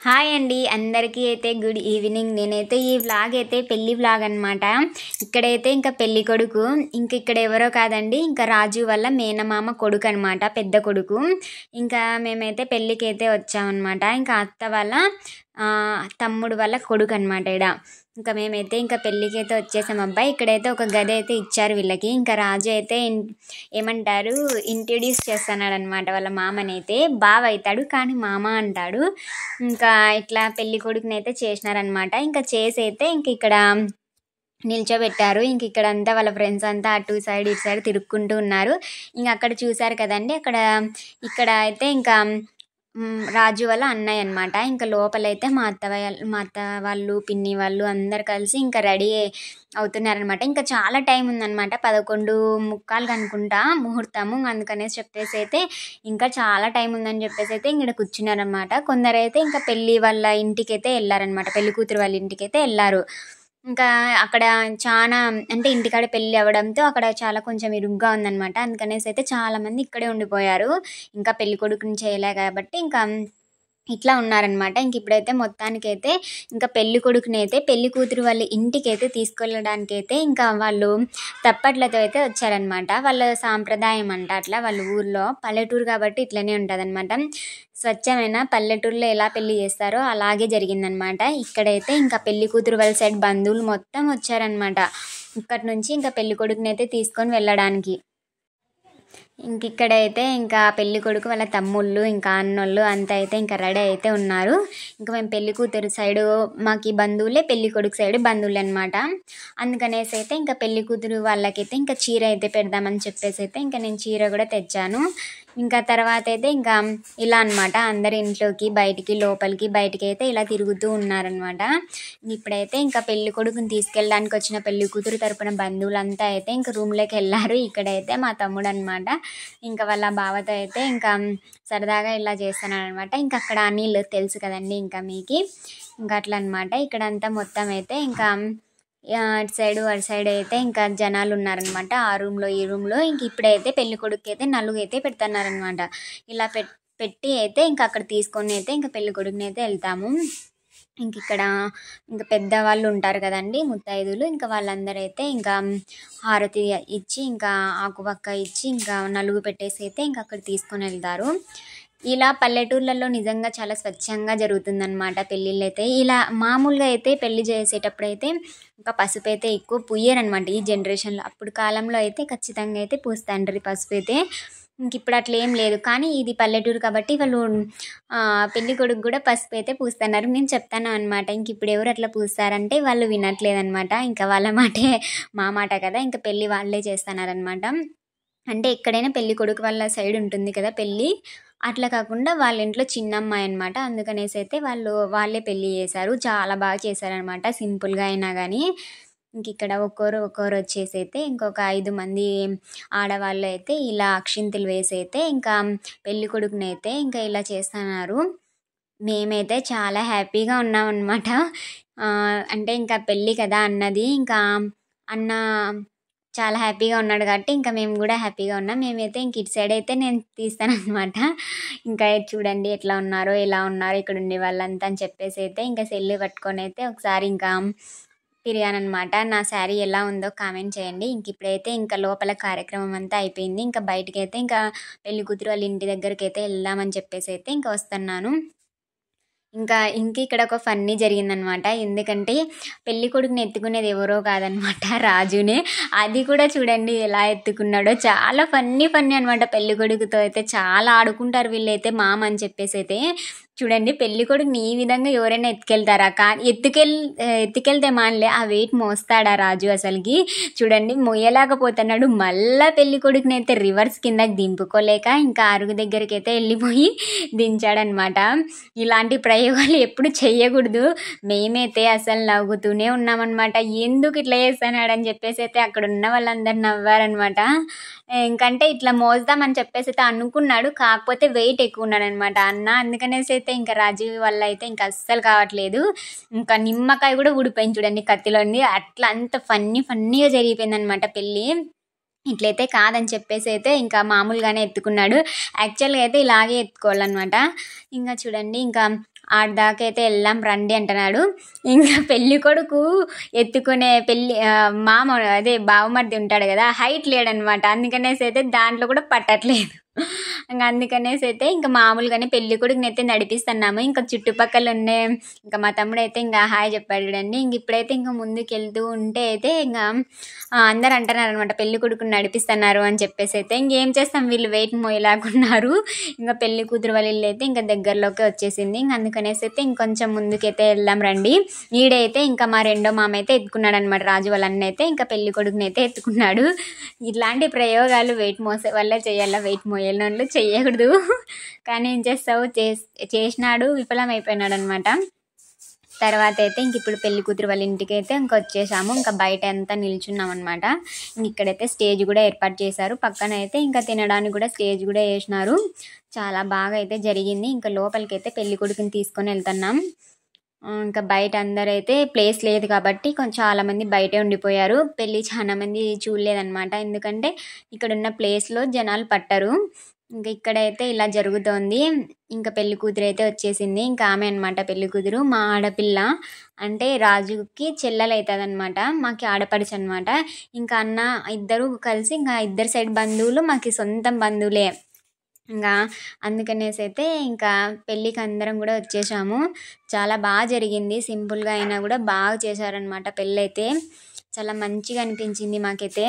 Hi అండి అందరికీ అయితే గుడ్ ఈవినింగ్. నేనైతే ఈ వ్లాగ్ అయితే పెళ్లి వ్లాగ్ అనమాట. ఇక్కడైతే ఇంకా పెళ్లి కొడుకు ఇక్కడ ఎవరో కాదండి, ఇంకా రాజు వల్ల మేనమామ కొడుకు అనమాట, పెద్ద కొడుకు. ఇంకా మేమైతే పెళ్ళికి అయితే వచ్చామన్నమాట. ఇంకా అత్త వాళ్ళ తమ్ముడు వాళ్ళ కొడుకు అనమాట. ఇంకా మేమైతే ఇంకా పెళ్ళికి అయితే వచ్చేసాం అబ్బాయి. ఇక్కడైతే ఒక గది అయితే ఇచ్చారు వీళ్ళకి. ఇంకా రాజు అయితే ఏమంటారు ఇంట్రడ్యూస్ చేస్తున్నాడు అనమాట వాళ్ళ మామనైతే. బావ అవుతాడు కానీ మామ అంటాడు. ఇంకా ఇట్లా పెళ్లి కొడుకుని అయితే చేసినారనమాట. ఇంకా చేసి అయితే ఇక్కడ నిల్చోబెట్టారు. ఇక్కడ అంతా వాళ్ళ ఫ్రెండ్స్ అంతా అటు సైడ్ ఇటు సైడ్ తిరుక్కుంటూ ఉన్నారు. అక్కడ చూసారు కదండి, ఇక్కడ అయితే రాజు వాళ్ళ అన్నయ్య అనమాట. లోపలైతే మా అత్త వాళ్ళు పిన్ని వాళ్ళు అందరు కలిసి రెడీ అవుతున్నారనమాట. చాలా టైం ఉందన్నమాట, 11:45 అనుకుంటా ముహూర్తము. అందుకనేసి చెప్పేసి అయితే ఇంకా చాలా టైం ఉందని చెప్పేసి అయితే ఇక్కడ కూర్చున్నారనమాట. కొందరైతే పెళ్ళి వాళ్ళ ఇంటికైతే వెళ్ళారనమాట, పెళ్లి కూతురు వాళ్ళ ఇంటికైతే వెళ్ళారు. అక్కడ చాలా అంటే ఇంటికాడ పెళ్ళి అవ్వడంతో అక్కడ చాలా కొంచెం ఇరుగ్గా ఉందన్నమాట. అందుకనేసి అయితే చాలామంది ఇక్కడే ఉండిపోయారు. పెళ్లి కొడుకుని చేయలే కాబట్టి ఇట్లా ఉన్నారనమాట. ఇప్పుడైతే మొత్తానికైతే పెళ్లి కొడుకుని అయితే పెళ్లి కూతురు వాళ్ళ ఇంటికి అయితే తీసుకెళ్ళడానికైతే వాళ్ళు తప్పట్లతో అయితే వచ్చారనమాట. వాళ్ళ సాంప్రదాయం అంట అట్లా. వాళ్ళ ఊర్లో పల్లెటూరు కాబట్టి ఇట్లనే ఉంటుందన్నమాట. స్వచ్ఛమైన పల్లెటూరులో ఎలా పెళ్లి చేస్తారో అలాగే జరిగిందనమాట. ఇక్కడైతే పెళ్లి కూతురు వాళ్ళ సైడ్ బంధువులు మొత్తం వచ్చారనమాట. ఇక్కడి నుంచి పెళ్లి కొడుకుని అయితే తీసుకొని వెళ్ళడానికి. ఇక్కడైతే పెళ్లి కొడుకు వాళ్ళ తమ్ముళ్ళు అన్నోళ్ళు అంతా అయితే రెడీ అయితే ఉన్నారు. మేము పెళ్లి కూతురు సైడు మాకు ఈ బంధువులే, పెళ్లి కొడుకు సైడ్ బంధువులు అనమాట. అందుకనేసి అయితే పెళ్లి కూతురు వాళ్ళకైతే చీర అయితే పెడదామని చెప్పేసి అయితే నేను చీర కూడా తెచ్చాను. తర్వాత అయితే ఇలా అనమాట, అందరి ఇంట్లోకి బయటికి లోపలికి బయటికి అయితే ఇలా తిరుగుతూ ఉన్నారనమాట. ఇప్పుడైతే పెళ్లి కొడుకుని తీసుకెళ్ళడానికి వచ్చిన పెళ్లి కూతురు తరపున బంధువులంతా అయితే రూమ్లోకి వెళ్ళారు. ఇక్కడైతే మా తమ్ముడు అనమాట వాళ్ళ బావతో అయితే సరదాగా ఇలా చేస్తున్నాడు అనమాట. అక్కడ నీళ్ళు తెలుసు కదండి మీకు. అట్లా అనమాట. ఇక్కడంతా మొత్తం అయితే అటు సైడ్ అయితే జనాలు ఉన్నారనమాట. ఆ రూమ్లో ఈ రూమ్లో ఇప్పుడైతే పెళ్లి కొడుకు అయితే నలుగు అయితే పెడుతున్నారనమాట. ఇలా పెట్టి అయితే అక్కడ తీసుకొని అయితే పెళ్లి కొడుకుని అయితే వెళ్తాము. ఇక్కడ పెద్దవాళ్ళు ఉంటారు కదండి, ముత్తైదులు. వాళ్ళందరూ అయితే హారతి ఇచ్చి ఆకుపక్క ఇచ్చి నలుగు పెట్టేసి అయితే అక్కడ తీసుకొని వెళ్తారు. ఇలా పల్లెటూర్లలో నిజంగా చాలా స్వచ్ఛంగా జరుగుతుందన్నమాట పెళ్ళిళ్ళు అయితే. ఇలా మామూలుగా అయితే పెళ్లి చేసేటప్పుడు అయితే పసుపు అయితే ఎక్కువ పూయరనమాట ఈ జనరేషన్లో. అప్పుడు కాలంలో అయితే ఖచ్చితంగా అయితే పూస్తాండ్రి పసుపు అయితే. ఇప్పుడు అట్లా ఏం లేదు. కానీ ఇది పల్లెటూరు కాబట్టి వాళ్ళు పెళ్లి కొడుకు కూడా పసుపు అయితే పూస్తున్నారు. నేను చెప్తాను అనమాట. ఇప్పుడు ఎవరు అట్లా పూస్తారంటే వాళ్ళు వినట్లేదనమాట. వాళ్ళ మాటే మా మాట కదా, పెళ్ళి వాళ్ళే చేస్తున్నారనమాట. అంటే ఎక్కడైనా పెళ్లి కొడుకు వాళ్ళ సైడ్ ఉంటుంది కదా పెళ్ళి, అట్లా కాకుండా వాళ్ళ ఇంట్లో చిన్న అమ్మాయి అనమాట. అందుకనేసి అయితే వాళ్ళే పెళ్ళి చేశారు. చాలా బాగా చేశారనమాట, సింపుల్గా అయినా కానీ. ఇక్కడ ఒక్కొరు వచ్చేసి అయితే ఇంకొక 5 మంది ఆడవాళ్ళు అయితే ఇలా అక్షింతలు వేసి అయితే పెళ్లి కొడుకుని అయితే ఇలా చేస్తున్నారు. మేమైతే చాలా హ్యాపీగా ఉన్నామన్నమాట. అంటే పెళ్ళి కదా అన్నది, అన్న చాలా హ్యాపీగా ఉన్నాడు కాబట్టి మేము కూడా హ్యాపీగా ఉన్నాం. మేమైతే ఇటు సైడ్ అయితే నేను తీస్తానన్నమాట. చూడండి ఎట్లా ఉన్నారో ఎలా ఉన్నారో ఇక్కడ ఉండే వాళ్ళంతా అని చెప్పేసి అయితే సెల్లు పట్టుకొని అయితే ఒకసారి తిరిగానమాట. నా శారీ ఎలా ఉందో కామెంట్ చేయండి. ఇప్పుడైతే లోపల కార్యక్రమం అంతా అయిపోయింది. బయటకి అయితే పెళ్లి కూతురు వాళ్ళ ఇంటి దగ్గరికి అయితే వెళ్దామని చెప్పేసి అయితే వస్తున్నాను. ఇక్కడ ఒక ఫన్నీ జరిగిందనమాట. ఎందుకంటే పెళ్లి కొడుకుని ఎత్తుకునేది ఎవరో కాదనమాట, రాజునే. అది కూడా చూడండి ఎలా ఎత్తుకున్నాడో. చాలా ఫన్నీ అనమాట. పెళ్లి కొడుకుతో అయితే చాలా ఆడుకుంటారు వీళ్ళైతే, మామ అని చెప్పేసి అయితే. చూడండి పెళ్లి కొడుకుని ఈ విధంగా ఎవరైనా ఎత్తుకెళ్తారా? కానీ ఎత్తుకెళ్తే మానలే, ఆ వెయిట్ మోస్తాడా రాజు అసలుకి. చూడండి మొయ్యలేకపోతున్నాడు. మళ్ళా పెళ్లి కొడుకుని అయితే రివర్స్ కిందకి దింపుకోలేక అరుగు దగ్గరికి అయితే వెళ్ళిపోయి దించాడనమాట. ఇలాంటి ప్రయోగాలు ఎప్పుడు చెయ్యకూడదు. మేమైతే అసలు నవ్వుతూనే ఉన్నామన్నమాట. ఎందుకు ఇట్లా చేస్తున్నాడని చెప్పేసి అయితే అక్కడ ఉన్న వాళ్ళందరూ నవ్వారనమాట. ఇట్లా మోస్తామని చెప్పేసి అయితే అనుకున్నాడు, కాకపోతే వెయిట్ ఎక్కువ ఉన్నాడు అనమాట అన్న. అందుకనేసి అయితే రాజు వల్ల అయితే అస్సలు కావట్లేదు. నిమ్మకాయ కూడా ఊడిపోయింది చూడండి కత్తిలోని. అట్లా అంత ఫన్నీగా జరిగిపోయింది అనమాట పెళ్ళి. ఇట్లయితే కాదని చెప్పేసి అయితే మామూలుగానే ఎత్తుకున్నాడు. యాక్చువల్గా అయితే ఇలాగే ఎత్తుకోవాలన్నమాట. చూడండి ఆడదాకైతే వెళ్ళాం రండి అంటున్నాడు. ఇంకా పెళ్ళి కొడుకు ఎత్తుకునే మామ అదే బావమరిది ఉంటాడు కదా, హైట్ లేడనమాట. అందుకనేసి అయితే దాంట్లో కూడా పట్టట్లేదు. ఇంకా అందుకనేసి అయితే ఇంకా మామూలుగానే పెళ్లి కొడుకుని అయితే నడిపిస్తున్నాము. ఇంకా చుట్టుపక్కల ఉండే ఇంకా మా తమ్ముడు అయితే ఇంకా హాయ్ చెప్పాడు చూడండి. ఇంక ఇప్పుడైతే ఇంకా ముందుకు వెళ్తూ ఉంటే అయితే ఇంకా అందరు అంటున్నారు అనమాట పెళ్లి కొడుకుని నడిపిస్తున్నారు అని చెప్పేసి అయితే ఇంకేం చేస్తాం, వీళ్ళు వెయిట్ మోయలేకున్నారు. ఇంకా పెళ్లి కూతురు వాళ్ళ ఇల్లు అయితే ఇంకా దగ్గరలోకి వచ్చేసింది. ఇంక అందుకనేసి అయితే ఇంకొంచెం ముందుకైతే వెళ్దాం రండి. ఈడైతే ఇంకా మా రెండో మామ అయితే ఎత్తుకున్నాడు అనమాట, రాజు వాళ్ళ అన్న అయితే ఇంకా పెళ్లి కొడుకుని అయితే ఎత్తుకున్నాడు. ఇట్లాంటి ప్రయోగాలు వెయిట్ మోసే వల్లే చేయాలా, వెయిట్ మోయలేని వాళ్ళు చేయకూడదు. కానీ ఏం చేస్తావు, చేసినాడు, విఫలమైపోయినాడు అనమాట. తర్వాత అయితే ఇంక ఇప్పుడు పెళ్లి కూతురు వాళ్ళ ఇంటికి అయితే వచ్చేసాము. ఇంకా బయట అంతా నిల్చున్నాం అనమాట. ఇక్కడైతే స్టేజ్ కూడా ఏర్పాటు చేశారు. పక్కన అయితే ఇంకా తినడానికి కూడా స్టేజ్ కూడా వేసినారు. చాలా బాగా అయితే జరిగింది. ఇంకా లోపలికి అయితే పెళ్లి కొడుకుని తీసుకొని వెళ్తున్నాం. ఇంకా బయట అందరైతే ప్లేస్ లేదు కాబట్టి చాలా మంది బయటే ఉండిపోయారు. పెళ్ళి చాలా మంది చూడలేదన్నమాట, ఎందుకంటే ఇక్కడ ఉన్న ప్లేస్లో జనాలు పట్టరు. ఇంకా ఇక్కడైతే ఇలా జరుగుతోంది. ఇంకా పెళ్లి కూతురు అయితే వచ్చేసింది. ఇంకా ఆమె అనమాట పెళ్లి కూతురు, మా ఆడపిల్ల అంటే రాజుకి చెల్లెలు అవుతుంది అనమాట, మాకు ఆడపడుచు అనమాట. ఇంకా అన్న ఇద్దరు కలిసి ఇంకా ఇద్దరు సైడ్ బంధువులు మాకు సొంతం బంధువులే. ఇంకా అందుకనేసి అయితే ఇంకా పెళ్ళికి అందరం కూడా వచ్చేసాము. చాలా బాగా జరిగింది, సింపుల్గా అయినా కూడా బాగా చేశారనమాట. పెళ్ళి అయితే చాలా మంచిగా అనిపించింది మాకైతే.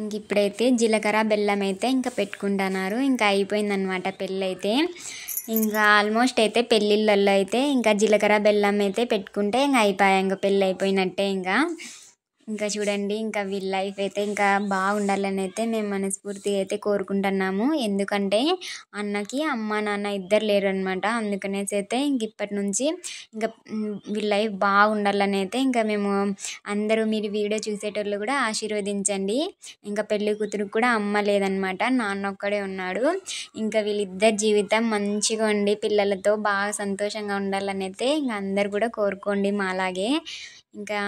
ఇంక ఇప్పుడైతే జీలకర్ర బెల్లం అయితే ఇంకా పెట్టుకుంటున్నారు. ఇంకా అయిపోయిందనమాట పెళ్ళి అయితే. ఇంకా ఆల్మోస్ట్ అయితే పెళ్ళిళ్ళల్లో అయితే ఇంకా జీలకర్ర బెల్లం అయితే పెట్టుకుంటే ఇంకా అయిపోయాయి, ఇంకా పెళ్ళి అయిపోయినట్టే. ఇంకా చూడండి, ఇంకా వీళ్ళ లైఫ్ అయితే ఇంకా బాగుండాలని అయితే మేము మనస్ఫూర్తిగా అయితే కోరుకుంటున్నాము. ఎందుకంటే అన్నకి అమ్మ నాన్న ఇద్దరు లేరు అనమాట. అందుకనేసి అయితే ఇంక ఇప్పటి నుంచి ఇంకా వీళ్ళ లైఫ్ బాగుండాలని అయితే ఇంకా మేము అందరూ, మీరు వీడియో చూసేటోళ్ళు కూడా ఆశీర్వదించండి. ఇంకా పెళ్లి కూతురికి కూడా అమ్మ లేదనమాట, నాన్న ఒక్కడే ఉన్నాడు. ఇంకా వీళ్ళిద్దరి జీవితం మంచిగా ఉండి పిల్లలతో బాగా సంతోషంగా ఉండాలని అయితే ఇంకా అందరు కూడా కోరుకోండి మాలాగే. ఇంకా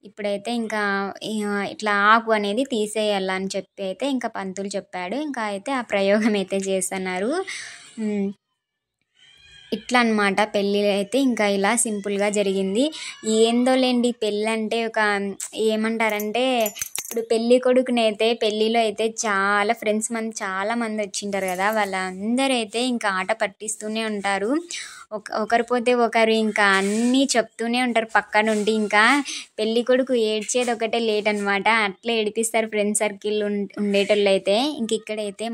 ఇప్పుడైతే ఇంకా ఇట్లా ఆకు అనేది తీసేయాలని చెప్పి అయితే ఇంకా పంతులు చెప్పాడు. ఇంకా అయితే ఆ ప్రయోగం అయితే చేస్తున్నారు. ఇట్లా అనమాట పెళ్ళి అయితే ఇంకా ఇలా సింపుల్గా జరిగింది. ఏందో లేండి, పెళ్ళి అంటే ఒక ఏమంటారంటే, ఇప్పుడు పెళ్ళి కొడుకునైతే పెళ్ళిలో అయితే చాలా ఫ్రెండ్స్ చాలామంది వచ్చింటారు కదా, వాళ్ళందరూ అయితే ఇంకా ఆట పట్టిస్తూనే ఉంటారు. ఒకరు పోతే ఒకరు ఇంకా అన్నీ చెప్తూనే ఉంటారు పక్క నుండి. ఇంకా పెళ్ళి కొడుకు ఏడ్చేది ఒకటే లేట్ అనమాట, అట్లా ఏడిపిస్తారు ఫ్రెండ్ సర్కిల్ ఉండేటోళ్ళు అయితే. ఇంక ఇక్కడైతే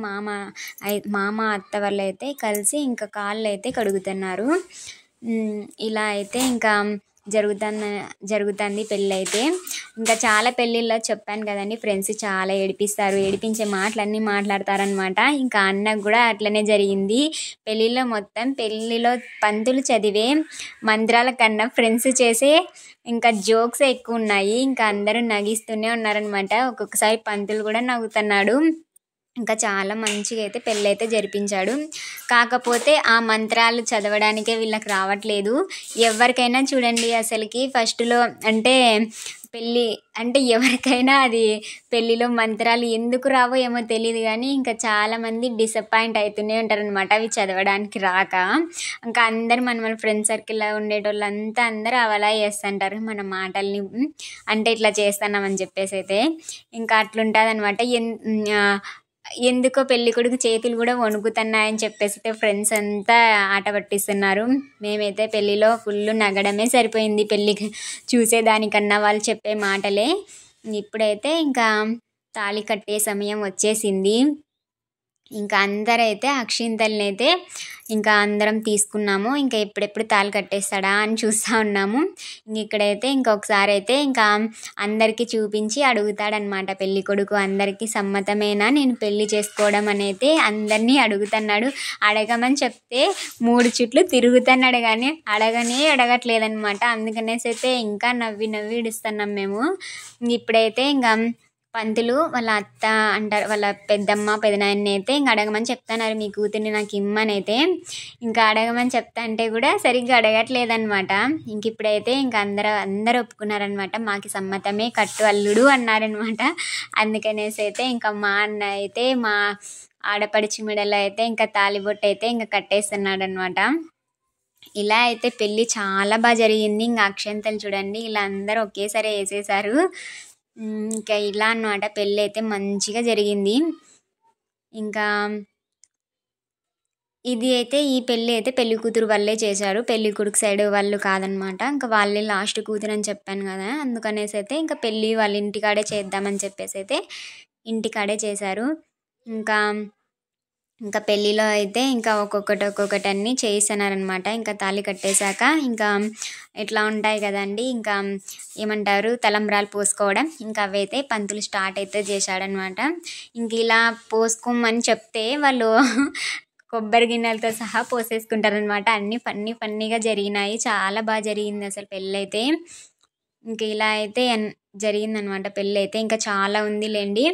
మామ అత్త వాళ్ళు అయితే కలిసి ఇంకా కాళ్ళు అయితే కడుగుతున్నారు. ఇలా అయితే ఇంకా జరుగుతుంది పెళ్ళి అయితే. ఇంకా చాలా పెళ్ళిళ్ళలో చెప్పాను కదండి, ఫ్రెండ్స్ చాలా ఏడిపిస్తారు, ఏడిపించే మాటలన్నీ మాట్లాడతారనమాట. ఇంకా అన్నకు కూడా అట్లనే జరిగింది. పెళ్ళిలో పంతులు చదివే మంత్రాల కన్నా ఫ్రెండ్స్ చేసే ఇంకా జోక్స్ ఎక్కువ ఉన్నాయి. ఇంకా అందరూ నగిస్తూనే ఉన్నారనమాట. ఒక్కొక్కసారి పంతులు కూడా నవ్వుతున్నాడు. ఇంకా చాలా మంచిగా అయితే పెళ్ళి అయితే జరిపించాడు. కాకపోతే ఆ మంత్రాలు చదవడానికే వీళ్ళకి రావట్లేదు. ఎవరికైనా చూడండి, అసలుకి ఫస్ట్లో అంటే పెళ్ళి అంటే ఎవరికైనా అది పెళ్ళిలో మంత్రాలు ఎందుకు రావో ఏమో తెలియదు, కానీ ఇంకా చాలామంది డిసప్పాయింట్ అవుతూనే ఉంటారనమాట అవి చదవడానికి రాక. ఇంకా అందరు మన ఫ్రెండ్ సర్కిల్లో ఉండేటోళ్ళంతా అందరూ అలా చేస్తుంటారు మన మాటల్ని, అంటే ఇట్లా చేస్తున్నామని చెప్పేసి అయితే. ఇంకా అట్లుంటుంది అనమాట. ఎందుకో పెళ్ళి కొడుకు చేతులు కూడా వణుకుతున్నాయని చెప్పేసి ఫ్రెండ్స్ అంతా ఆట పట్టిస్తున్నారు. మేమైతే పెళ్ళిలో ఫుల్ నగడమే సరిపోయింది పెళ్ళికి చూసేదానికన్నా వాళ్ళు చెప్పే మాటలే. ఇప్పుడైతే ఇంకా తాళి కట్టే సమయం వచ్చేసింది. ఇంకా అందరైతే అక్షింతల్ని అయితే ఇంకా అందరం తీసుకున్నాము. ఇంకా ఎప్పుడెప్పుడు తాళి కట్టేస్తాడా అని చూస్తూ ఉన్నాము. ఇక్కడైతే ఇంకొకసారి అయితే ఇంకా అందరికీ చూపించి అడుగుతాడనమాట పెళ్ళి కొడుకు, అందరికీ సమ్మతమేనా నేను పెళ్ళి చేసుకోవడం అనేది అందరినీ అడుగుతున్నాడు. అడగమని చెప్తే 3 చుట్లు తిరుగుతున్నాడు, కానీ అడగట్లేదనమాట. అందుకనేసి అయితే ఇంకా నవ్వి ఇడుస్తున్నాం మేము. ఇప్పుడైతే ఇంకా పంతులు వాళ్ళ అత్త అంటారు, వాళ్ళ పెద్దమ్మ పెదనాయన్ని అయితే ఇంకా అడగమని చెప్తున్నారు, మీ కూతుర్ని నాకు ఇమ్మని అయితే. ఇంకా అడగమని చెప్తా అంటే కూడా సరిగ్గా అడగట్లేదనమాట. ఇంక ఇప్పుడైతే ఇంకా అందరూ ఒప్పుకున్నారనమాట, మాకు సమ్మతమే, కట్టు అల్లుడు అన్నారనమాట. అందుకనేసి అయితే ఇంకా మా అన్న అయితే మా ఆడపడిచి మెడలో అయితే ఇంకా తాలిబొట్టు అయితే ఇంకా కట్టేస్తున్నాడు అనమాట. ఇలా అయితే పెళ్ళి చాలా బాగా జరిగింది. ఇంకా అక్షంతలు చూడండి ఇలా అందరూ ఒకేసారి వేసేసారు. ఇంకా ఇలా అన్నమాట పెళ్ళి అయితే మంచిగా జరిగింది. ఇంకా ఈ పెళ్ళి అయితే పెళ్లి కూతురు వాళ్ళే చేశారు, పెళ్లి కొడుకు సైడ్ వాళ్ళు కాదనమాట. ఇంకా వాళ్ళే లాస్ట్ కూతురు అని చెప్పాను కదా, అందుకనేసి అయితే ఇంకా పెళ్ళి వాళ్ళ ఇంటికాడే చేద్దామని చెప్పేసి అయితే ఇంటికాడే చేశారు. ఇంకా పెళ్ళిలో అయితే ఇంకా ఒక్కొక్కటి అన్నీ చేయిస్తున్నారనమాట. ఇంకా తాళి కట్టేశాక ఇంకా ఇట్లా ఉంటాయి కదండి, ఇంకా ఏమంటారు తలంబ్రాలు పోసుకోవడం, ఇంకా అవైతే పంతులు స్టార్ట్ అయితే చేశాడనమాట. ఇంక ఇలా పోసుకోమని చెప్తే వాళ్ళు కొబ్బరి గిన్నెలతో సహా పోసేసుకుంటారనమాట. అన్నీ ఫన్నీగా జరిగినాయి, చాలా బాగా జరిగింది అసలు పెళ్ళి అయితే. ఇంక ఇలా అయితే జరిగిందనమాట పెళ్ళి అయితే. ఇంకా చాలా ఉంది లేండి.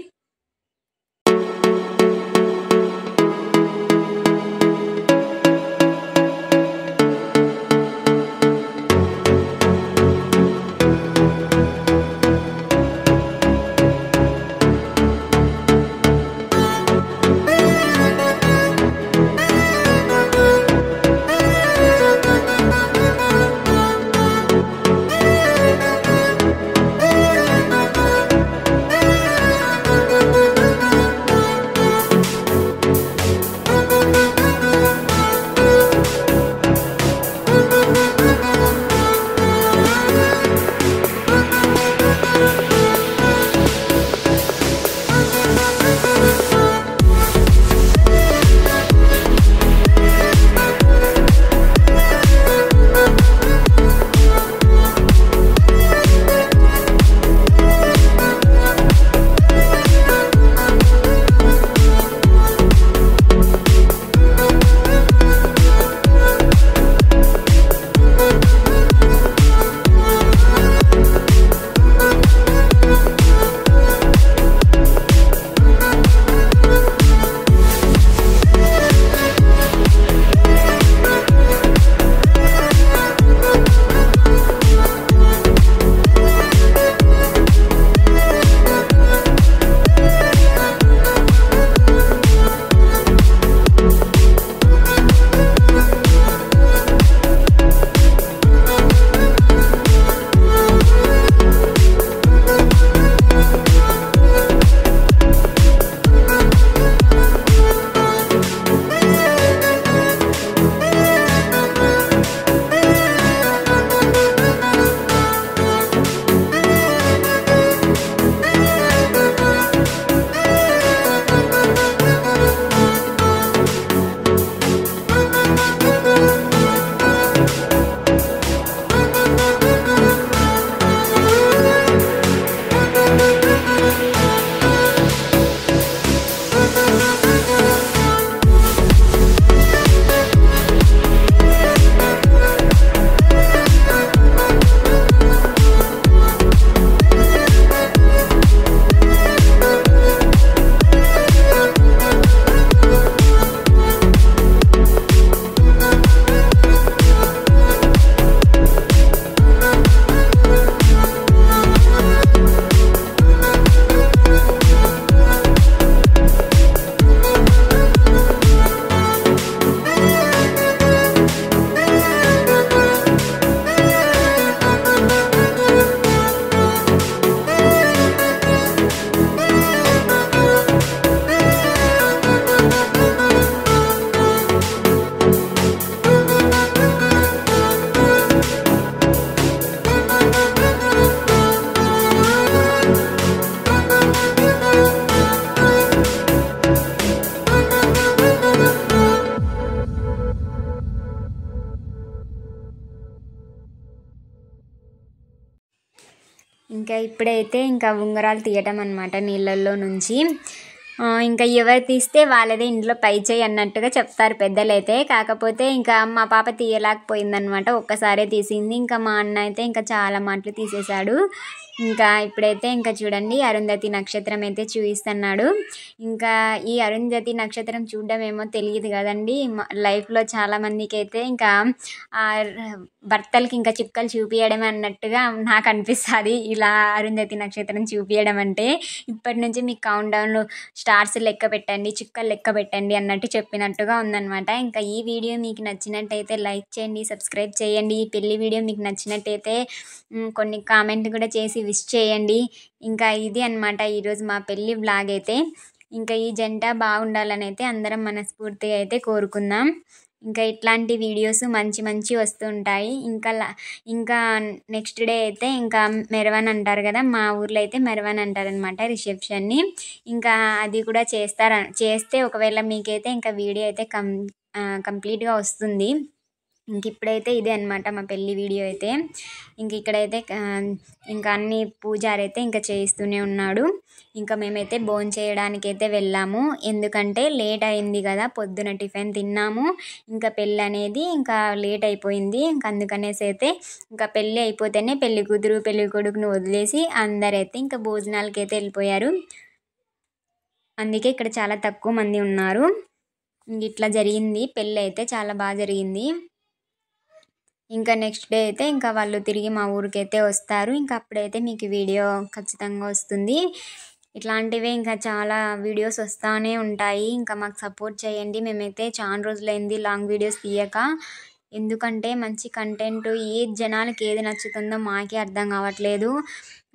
ఇంకా ఇప్పుడైతే ఇంకా ఉంగరాలు తీయటం అనమాట నీళ్ళల్లో నుంచి. ఇంకా ఎవరు తీస్తే వాళ్ళదే ఇంట్లో పై చేయి అన్నట్టుగా చెప్తారు పెద్దలైతే. కాకపోతే ఇంకా మా పాప తీయలేకపోయిందనమాట, ఒక్కసారే తీసింది. ఇంకా మా అన్న అయితే ఇంకా చాలా మాటలు తీసేశాడు. ఇంకా ఇప్పుడైతే ఇంకా చూడండి అరుంధతి నక్షత్రం అయితే చూపిస్తున్నాడు. ఇంకా ఈ అరుంధతి నక్షత్రం చూడడం ఏమో తెలియదు కదండి, లైఫ్లో చాలామందికి అయితే ఇంకా భర్తలకి ఇంకా చుక్కలు చూపించడం అన్నట్టుగా నాకు అనిపిస్తుంది. ఇలా అరుంధతి నక్షత్రం చూపించడం అంటే ఇప్పటి నుంచి మీకు కౌంట్ డౌన్లో స్టార్స్ లెక్క పెట్టండి, చుక్కలు లెక్క పెట్టండి అన్నట్టు చెప్పినట్టుగా ఉందన్నమాట. ఇంకా ఈ వీడియో మీకు నచ్చినట్టయితే లైక్ చేయండి, సబ్స్క్రైబ్ చేయండి. ఈ పెళ్లి వీడియో మీకు నచ్చినట్టయితే కొన్ని కామెంట్ కూడా చేసి విష్ చేయండి. ఇంకా ఇది అన్నమాట ఈరోజు మా పెళ్లి వ్లాగ్ అయితే. ఇంకా ఈ జంట బాగుండాలని అయితే అందరం మనస్ఫూర్తిగా అయితే కోరుకుందాం. ఇంకా ఇట్లాంటి వీడియోస్ మంచి వస్తూ ఉంటాయి. ఇంకా నెక్స్ట్ డే అయితే ఇంకా మెరవన్ అంటారు కదా, మా ఊర్లో అయితే మెరవన్ అంటారనమాట రిసెప్షన్ని. ఇంకా అది కూడా చేస్తే ఒకవేళ మీకైతే ఇంకా వీడియో అయితే కంప్లీట్గా వస్తుంది. ఇంక ఇప్పుడైతే ఇదే అనమాట మా పెళ్ళి వీడియో అయితే. ఇంక ఇక్కడైతే ఇంకా అన్ని పూజారి అయితే ఇంకా చేయిస్తూనే ఉన్నాడు. ఇంకా మేమైతే భోంచేయడానికి అయితే వెళ్ళాము, ఎందుకంటే లేట్ అయింది కదా, పొద్దున టిఫిన్ తిన్నాము. ఇంకా పెళ్ళి అనేది ఇంకా లేట్ అయిపోయింది. ఇంకా అందుకనేసి అయితే ఇంకా పెళ్ళి అయిపోతేనే పెళ్లి కూతురు పెళ్లి కొడుకును వదిలేసి అందరైతే ఇంకా భోజనాలకి అయితే వెళ్ళిపోయారు. అందుకే ఇక్కడ చాలా తక్కువ మంది ఉన్నారు. ఇట్లా జరిగింది పెళ్ళి అయితే, చాలా బాగా జరిగింది. ఇంకా నెక్స్ట్ డే అయితే ఇంకా వాళ్ళు తిరిగి మా ఊరికైతే వస్తారు. ఇంకా అప్పుడైతే మీకు వీడియో ఖచ్చితంగా వస్తుంది. ఇట్లాంటివే ఇంకా చాలా వీడియోస్ వస్తూనే ఉంటాయి. ఇంకా మాకు సపోర్ట్ చేయండి. మేమైతే చాలా రోజులైంది లాంగ్ వీడియోస్ తీయక, ఎందుకంటే మంచి కంటెంట్ జనాలకి ఏది నచ్చుతుందో మాకే అర్థం కావట్లేదు.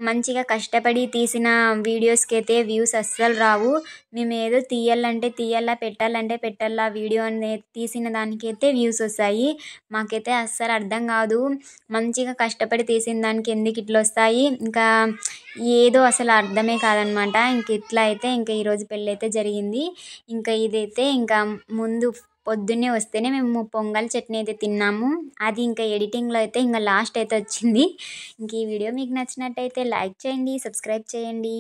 మంచిగా కష్టపడి తీసిన వీడియోస్కి అయితే వ్యూస్ అస్సలు రావు. మేము ఏదో తీయాలంటే పెట్టాలా వీడియో అనేది తీసిన దానికైతే వ్యూస్ వస్తాయి. మాకైతే అస్సలు అర్థం కాదు, మంచిగా కష్టపడి తీసిన దానికి ఎందుకు ఇట్లా వస్తాయి. ఇంకా ఏదో అసలు అర్థమే కాదనమాట. ఇంక ఇట్లా అయితే ఇంకా ఈరోజు పెళ్ళి అయితే జరిగింది. ఇంకా ఇదైతే ఇంకా ముందు పొద్దున్నే వస్తేనే మేము పొంగల్ చట్నీ అయితే తిన్నాము. అది ఇంకా ఎడిటింగ్లో అయితే ఇంకా లాస్ట్ అయితే వచ్చింది. ఇంక ఈ వీడియో మీకు నచ్చినట్టయితే లైక్ చేయండి, సబ్స్క్రైబ్ చేయండి.